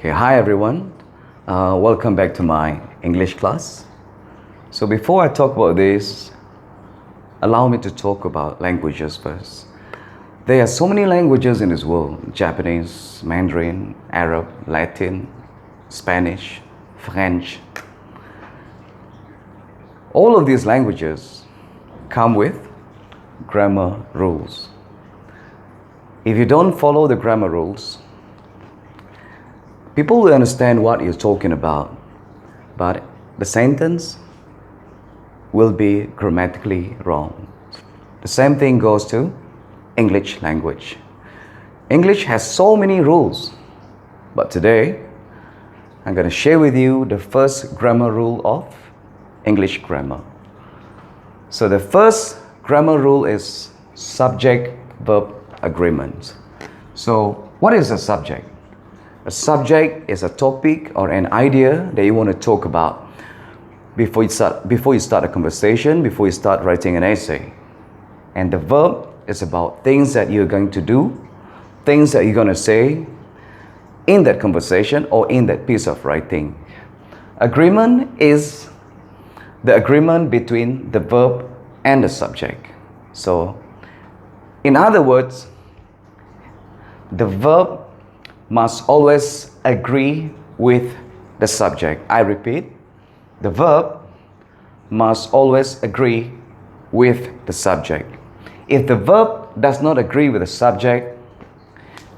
Okay, hi everyone. Welcome back to my English class. So before I talk about this, allow me to talk about languages first. There are so many languages in this world: Japanese, Mandarin, Arab, Latin, Spanish, French. All of these languages come with grammar rules. If you don't follow the grammar rules, people will understand what you're talking about, but the sentence will be grammatically wrong. The same thing goes to English language. English has so many rules, but today I'm going to share with you the first grammar rule of English grammar. So the first grammar rule is subject-verb agreement. So what is a subject? A subject is a topic or an idea that you want to talk about before you start a conversation, before you start writing an essay. And the verb is about things that you're going to do, things that you're going to say in that conversation or in that piece of writing. Agreement is the agreement between the verb and the subject. So, in other words, the verb must always agree with the subject. I repeat, the verb must always agree with the subject. If the verb does not agree with the subject,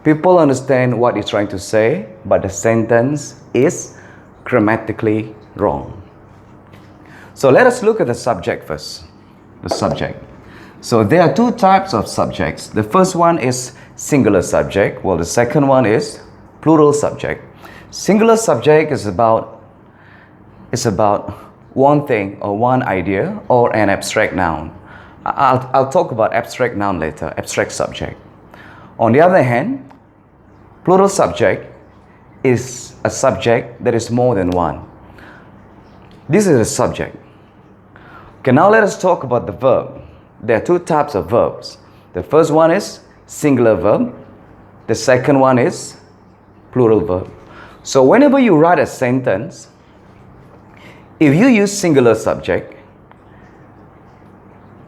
people understand what you're trying to say, but the sentence is grammatically wrong. So let us look at the subject first. The subject. So there are two types of subjects. The first one is singular subject, while the second one is plural subject. Singular subject is about one thing or one idea or an abstract noun. I'll talk about abstract noun later, abstract subject. On the other hand, plural subject is a subject that is more than one. This is a subject. Okay, now let us talk about the verb. There are two types of verbs. The first one is singular verb. The second one is plural verb. So whenever you write a sentence, if you use singular subject,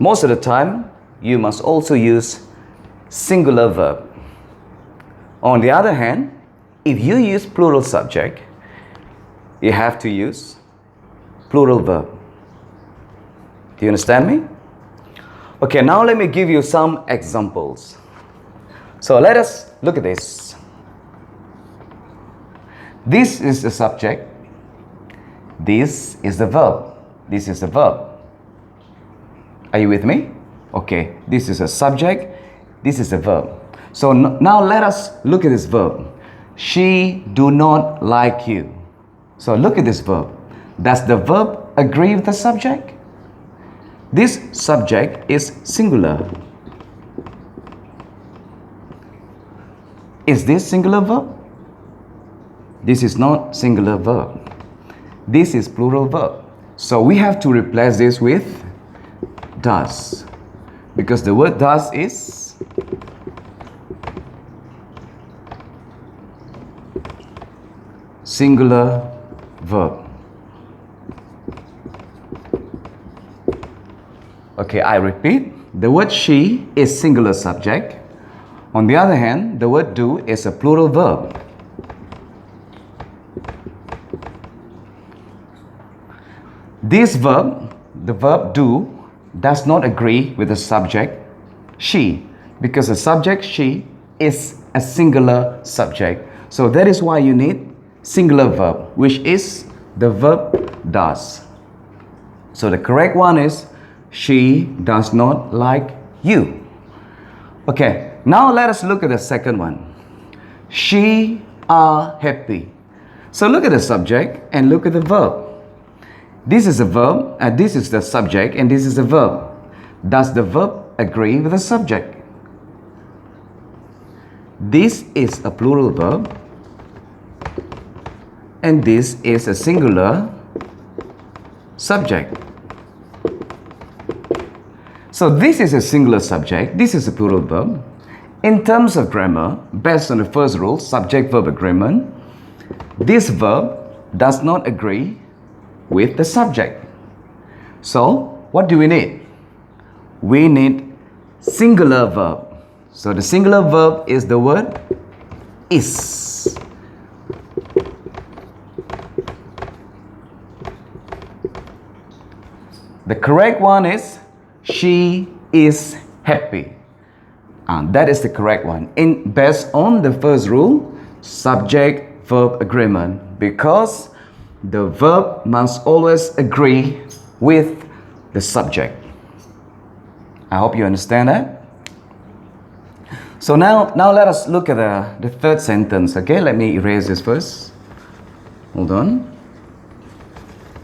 most of the time you must also use singular verb. On the other hand, if you use plural subject, you have to use plural verb. Do you understand me? Okay, now let me give you some examples. So let us look at this. This is the subject. This is the verb. This is the verb. Are you with me? Okay, this is a subject. This is a verb. So now let us look at this verb. She do not like you. So look at this verb. Does the verb agree with the subject? This subject is singular. Is this singular verb? This is not singular verb. This is plural verb. So we have to replace this with does, because the word does is singular verb. Okay, I repeat, the word she is singular subject. On the other hand, the word do is a plural verb. This verb, the verb do, does not agree with the subject she, because the subject she is a singular subject. So that is why you need singular verb, which is the verb does. So the correct one is she does not like you. Okay, now let us look at the second one. She are happy. So look at the subject and look at the verb. This is a verb, and this is the subject, and this is the verb. Does the verb agree with the subject? This is a plural verb, and this is a singular subject. So this is a singular subject, this is a plural verb. In terms of grammar, based on the first rule, subject-verb agreement, This verb does not agree with the subject. So, what do we need? We need singular verb. So, the singular verb is the word is. The correct one is she is happy. That is the correct one. Based on the first rule, subject-verb agreement, because the verb must always agree with the subject. I hope you understand that. So now let us look at the third sentence. Okay, let me erase this first. Hold on.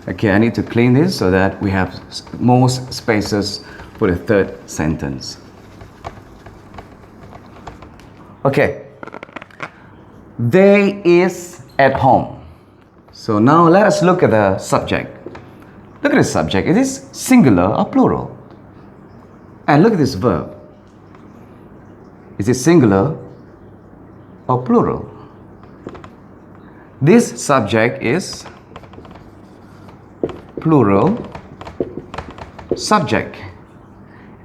Okay, I need to clean this so that we have more spaces for the third sentence. Okay. They is at home. So now let us look at the subject. Look at the subject. It is singular or plural? And look at this verb. Is it singular or plural? This subject is plural subject.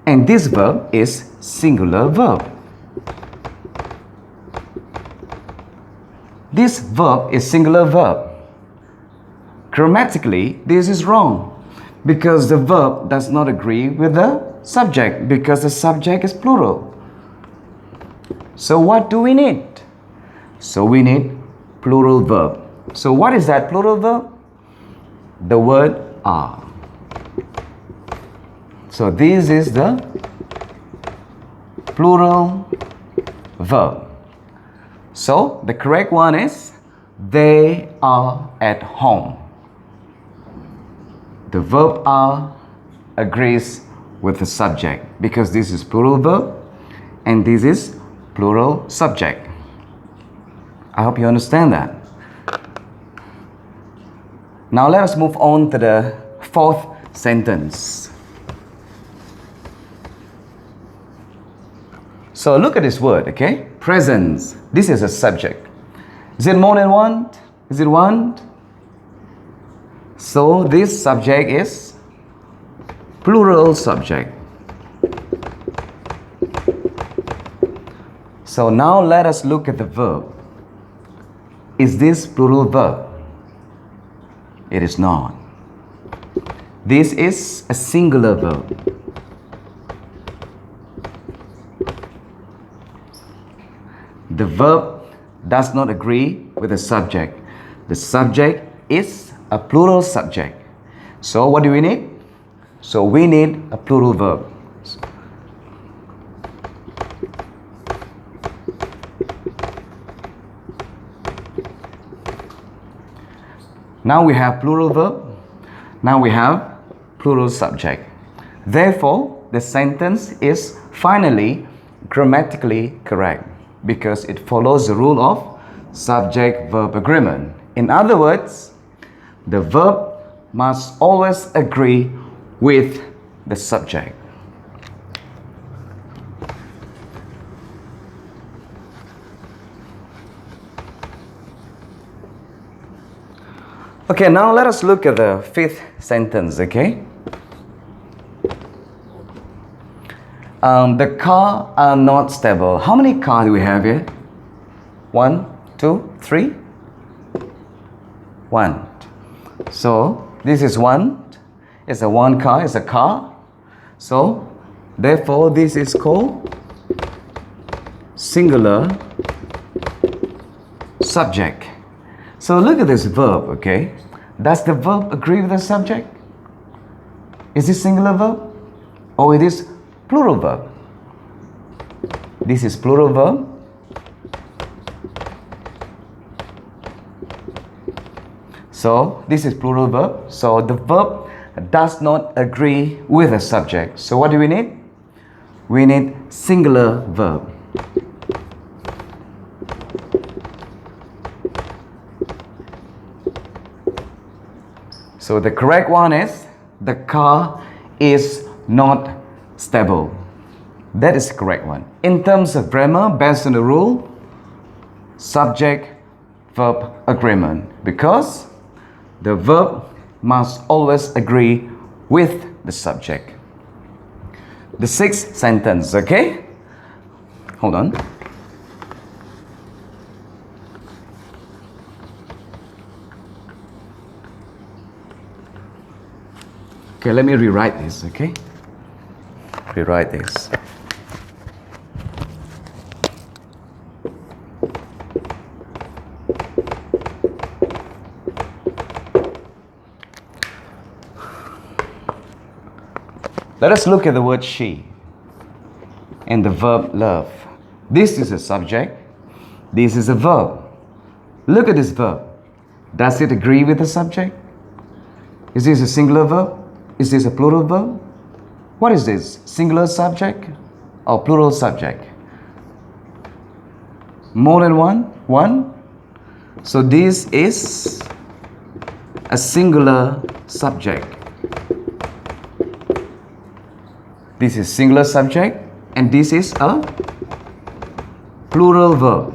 And this verb is singular verb. This verb is singular verb. Grammatically, this is wrong because the verb does not agree with the subject because the subject is plural. So what do we need? So we need plural verb. So what is that plural verb? The word are. So this is the plural verb. So the correct one is they are at home. The verb are agrees with the subject because this is plural verb and this is plural subject. I hope you understand that. Now let us move on to the fourth sentence. So look at this word, okay? Presents. This is a subject. Is it more than one? Is it one? So this subject is plural subject. So now let us look at the verb. Is this plural verb? It is not. This is a singular verb. The verb does not agree with the subject. The subject is a plural subject. So what do we need? So we need a plural verb. Now we have plural verb. Now we have plural subject. Therefore, the sentence is finally grammatically correct because it follows the rule of subject-verb agreement. In other words, the verb must always agree with the subject. Okay, now let us look at the fifth sentence, okay? The car are not stable. How many cars do we have here? 1, 2, 3? 1. So this is 1. It's a one car. It's a car. So therefore this is called singular subject. So look at this verb, okay? Does the verb agree with the subject? Is this singular verb? Or it is plural verb? This is plural verb. So this is plural verb. So the verb does not agree with the subject. So what do we need? We need singular verb. So the correct one is the car is not stable. That is the correct one. In terms of grammar, based on the rule, subject, verb agreement. agreement because the verb must always agree with the subject. The sixth sentence, okay? Hold on. Okay, let me rewrite this, okay? Rewrite this. Let us look at the word she and the verb love. This is a subject. This is a verb. Look at this verb. Does it agree with the subject? Is this a singular verb? Is this a plural verb? What is this? Singular subject or plural subject? More than one? One? So this is a singular subject. This is singular subject and this is a plural verb.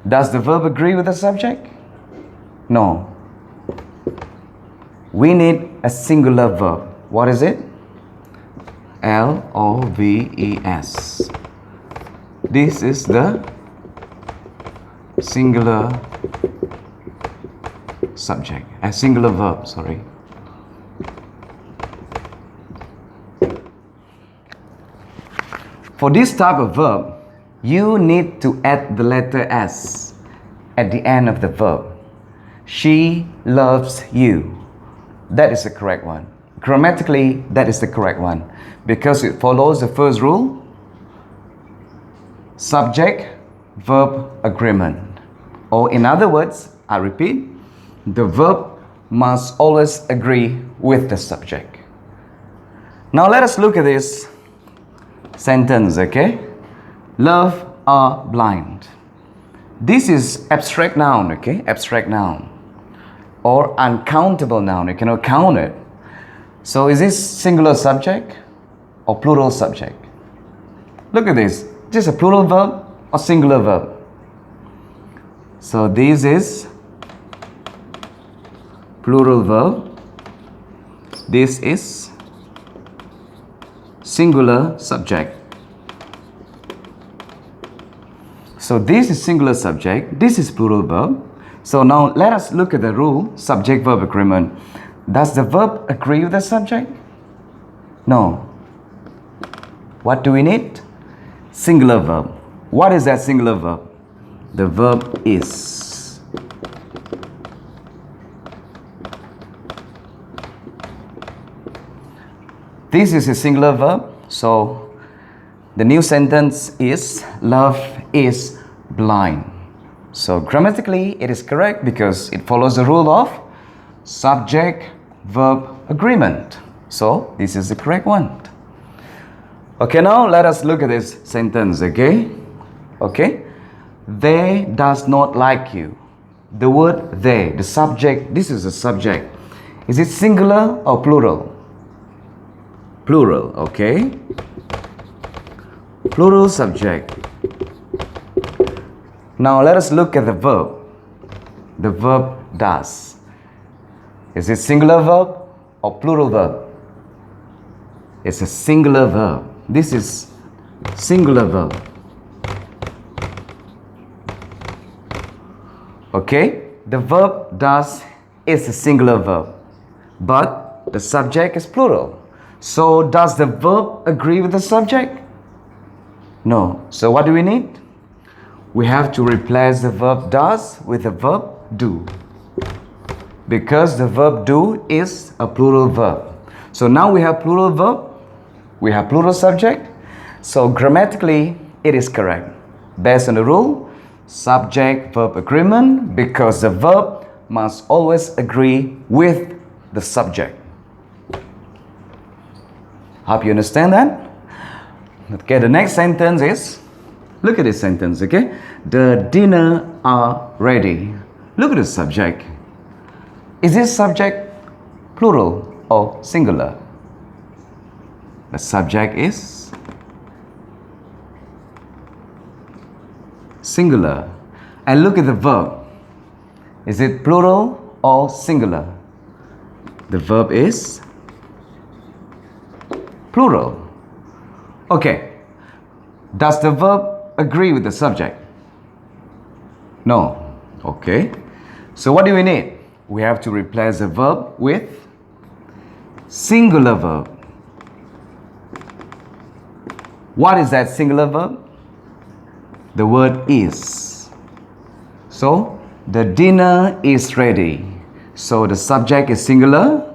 Does the verb agree with the subject? No. We need a singular verb. What is it? L-O-V-E-S. This is the singular subject. A singular verb, sorry. For this type of verb, you need to add the letter S at the end of the verb. She loves you. That is the correct one. Grammatically, that is the correct one because it follows the first rule, subject-verb agreement. Or in other words, I repeat, the verb must always agree with the subject. Now let us look at this sentence, okay? Love are blind. This is abstract noun, okay? Abstract noun. Or uncountable noun. You cannot count it. So is this singular subject or plural subject? Look at this. Is this a plural verb or singular verb? So this is plural verb. This is singular subject. So this is singular subject. This is plural verb. So now let us look at the rule, subject-verb agreement. Does the verb agree with the subject? No. What do we need? Singular verb. What is that singular verb? The verb is. This is a singular verb. So the new sentence is love is blind. So grammatically it is correct because it follows the rule of subject-verb agreement. So this is the correct one. Okay, now let us look at this sentence, okay? Okay. They does not like you. The word they, the subject, this is the subject. Is it singular or plural? Plural, okay? Plural subject. Now let us look at the verb. The verb does. Is it singular verb or plural verb? It's a singular verb. This is singular verb. Okay? The verb does is a singular verb, but the subject is plural. So does the verb agree with the subject? No. So what do we need? We have to replace the verb does with the verb do. Because the verb do is a plural verb. So now we have plural verb, we have plural subject. So grammatically, it is correct. Based on the rule, subject-verb agreement, because the verb must always agree with the subject. Hope you understand that? Okay, the next sentence is, look at this sentence, okay? The dinner are ready. Look at the subject. Is this subject plural or singular? The subject is singular. And look at the verb. Is it plural or singular? The verb is plural. Okay. Does the verb agree with the subject? No. Okay. So what do we need? We have to replace the verb with singular verb. What is that singular verb? The word is. So, the dinner is ready. So, the subject is singular,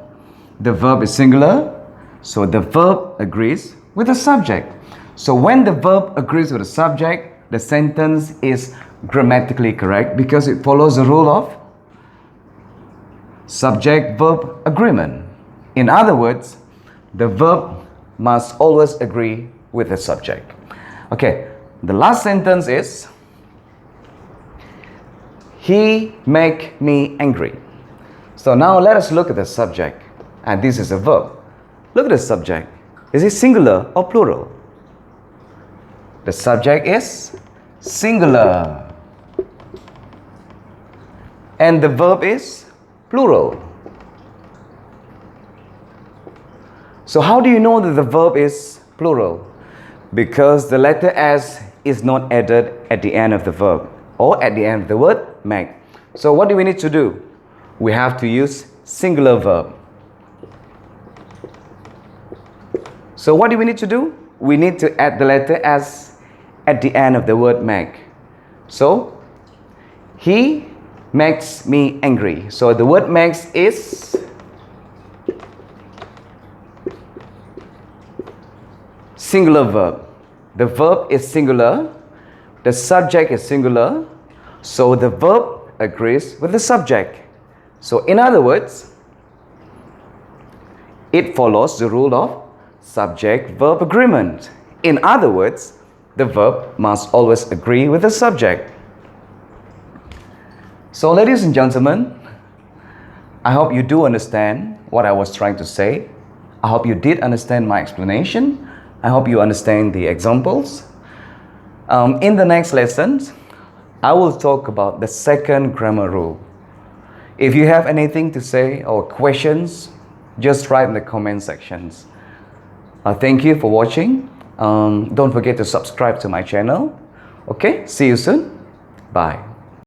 the verb is singular, so the verb agrees with the subject. So, when the verb agrees with the subject, the sentence is grammatically correct because it follows the rule of subject-verb agreement. In other words, the verb must always agree with the subject. Okay, the last sentence is, he make me angry. So now let us look at the subject, and this is a verb. Look at the subject. Is it singular or plural? The subject is singular, and the verb is plural. So how do you know that the verb is plural? Because the letter S is not added at the end of the verb or at the end of the word make. So what do we need to do? We have to use singular verb. So what do we need to do? We need to add the letter S at the end of the word make. So he makes me angry. So the word makes is singular verb. The verb is singular, the subject is singular, so the verb agrees with the subject. So in other words, it follows the rule of subject-verb agreement. In other words, the verb must always agree with the subject. So ladies and gentlemen, I hope you do understand what I was trying to say. I hope you did understand my explanation. I hope you understand the examples. In the next lessons, I will talk about the second grammar rule. If you have anything to say or questions, just write in the comment sections. Thank you for watching. Don't forget to subscribe to my channel. Okay, see you soon. Bye.